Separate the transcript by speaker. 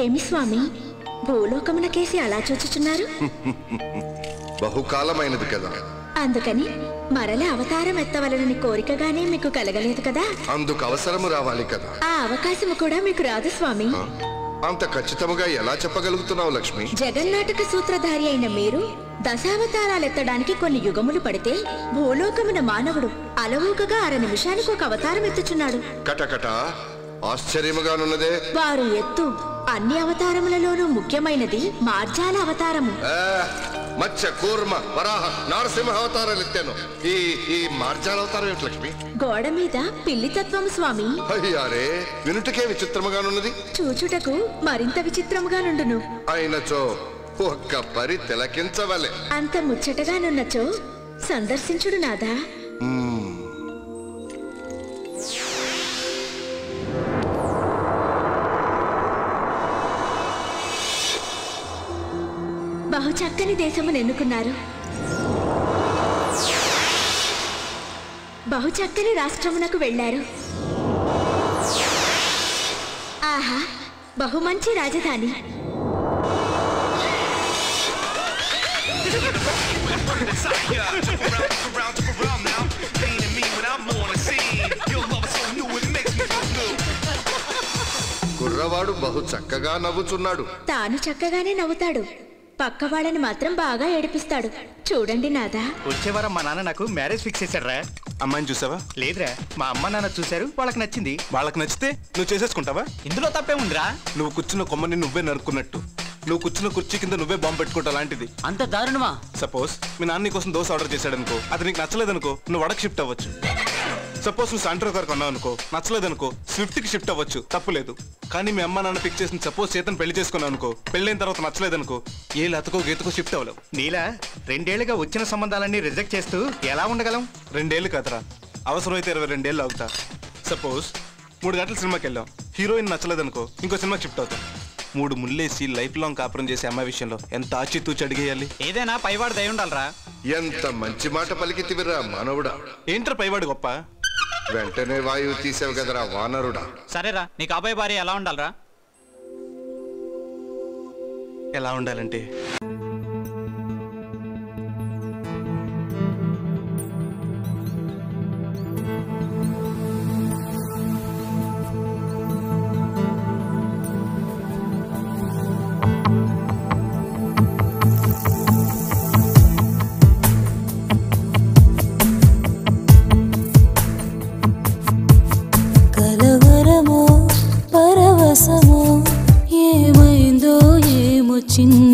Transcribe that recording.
Speaker 1: ఏమి స్వామి భూలోకమునకేసి అలా చూచుచున్నారు?
Speaker 2: బహుకాలమైనది కదా,
Speaker 1: అందుకని మరల అవతారం ఎత్తవలనని కోరికగానే మీకు కలగలేదు కదా?
Speaker 2: అందుకు అవసరము రావాలి కదా.
Speaker 1: ఆ అవకాశము కూడా మీకు రాదు స్వామి.
Speaker 2: అంత ఖచ్చితముగా ఎలా చెప్పగలుగుతున్నావు లక్ష్మి?
Speaker 1: జగన్నాటక సూత్రధారి అయిన మీరు దశావతారాలెత్తడానికి కొన్ని యుగములు పడితే భూలోకమున మానవుడు అలవోకగా 6 నిమిషానికి ఒక అవతారం ఎత్తుచున్నాడు.
Speaker 2: కటకట ఆశ్చర్యముగానున్నదే.
Speaker 1: వారు ఎత్తు అన్ని అవతారములలోనూ ముఖ్యమైనది మార్జాల అవతారము.
Speaker 2: మత్స్య కూర్మ వరాహ నారసింహ అవతారాలు ఎత్తాను. ఈ మార్జాల అవతారం ఏమిటి లక్ష్మి?
Speaker 1: గోడ మీద పిల్లి తత్వము స్వామి.
Speaker 2: అయ్యారే, వినుటకే విచిత్రముగానున్నది,
Speaker 1: చూచుటకు మరింత విచిత్రముగా నుండును.
Speaker 2: అయినచో ఒక్క పరి తిలకించవలే.
Speaker 1: అంత ముచ్చటగానున్నచో సందర్శించుడు నాదా. బహు చక్కని దేశమును ఎన్నుకున్నారు. బహు చక్కని రాష్ట్రమునకు వెళ్ళారు. ఆహా, బహు మంచి రాజధాని.
Speaker 2: కుర్రవాడు బహు చక్కగా నవ్వుచున్నాడు.
Speaker 1: తాను చక్కగానే నవ్వుతాడు, పక్క వాళ్ళని మాత్రం బాగా ఏడిపిస్తాడు. చూడండి నాదా.
Speaker 3: వచ్చే వారం మా నాన్న నాకు మ్యారేజ్ ఫిక్స్ చేశారా.
Speaker 4: అమ్మాయిని చూసావా?
Speaker 3: లేదురా, మా అమ్మ నాన్న చూశారు, వాళ్ళకి నచ్చింది.
Speaker 4: వాళ్ళకి నచ్చితే నువ్వు చేసేసుకుంటావా?
Speaker 3: ఇందులో తప్పే ఉందిరా.
Speaker 4: నువ్వు కూర్చున్న కొమ్మని నువ్వే నరుక్కున్నట్టు, నువ్వు కూర్చున్న కుర్చీ కింద నువ్వే బాంబు పెట్టుకుంటా లాంటిది.
Speaker 3: అంత దారుణమా?
Speaker 4: సపోజ్ మీ నాన్న కోసం దోశ ఆర్డర్ చేశాడనుకో, అది నీకు నచ్చలేదనుకో, నువ్వు వడకు షిఫ్ట్ అవ్వచ్చు. సపోజ్ నువ్వు శాంట్రో కార్ కొన్నావు అనుకో, నచ్చలేదనుకో స్విఫ్ట్ కి షిఫ్ట్ అవ్వచ్చు, తప్పులేదు. కానీ మీ అమ్మ నాన్న పిక్ చేసిన సపోజ్ చేతను పెళ్లి చేసుకున్నావు అనుకో, పెళ్ళైన తర్వాత నచ్చలేదనుకో, ఏ లతకో గీతకో షిఫ్ట్ అవ్వలేవు.
Speaker 3: నీలా 2 ఏళ్లుగా వచ్చిన సంబంధాలన్నీ రిజెక్ట్ చేస్తూ ఎలా ఉండగలం?
Speaker 4: 2 ఏళ్ళు కదరా, అవసరమైతే 22 ఏళ్ళు అవుతా. సపోజ్ 3 గంటల సినిమాకి వెళ్ళాం, హీరోయిన్ నచ్చలేదనుకో, ఇంకో సినిమాకి షిఫ్ట్ అవుతాం. 3 ముళ్ళేసి లైఫ్ లాంగ్ కాపురం చేసే అమ్మాయి విషయంలో ఎంత ఆచితూచి అడిగేయాలి?
Speaker 3: ఏదైనా పైవాడు దయ ఉండాలరా.
Speaker 2: ఎంత మంచి మాట పలికితివిరా మానవుడా.
Speaker 4: ఏంట్రా పైవాడు గొప్ప?
Speaker 2: వెంటనే వాయువు తీసావు కదరా వానరుడా.
Speaker 3: సరేరా, నీ కాబోయే భార్య ఎలా ఉండాలరా?
Speaker 4: ఎలా ఉండాలంటే
Speaker 5: ఏమైందో ఏమో చిన్న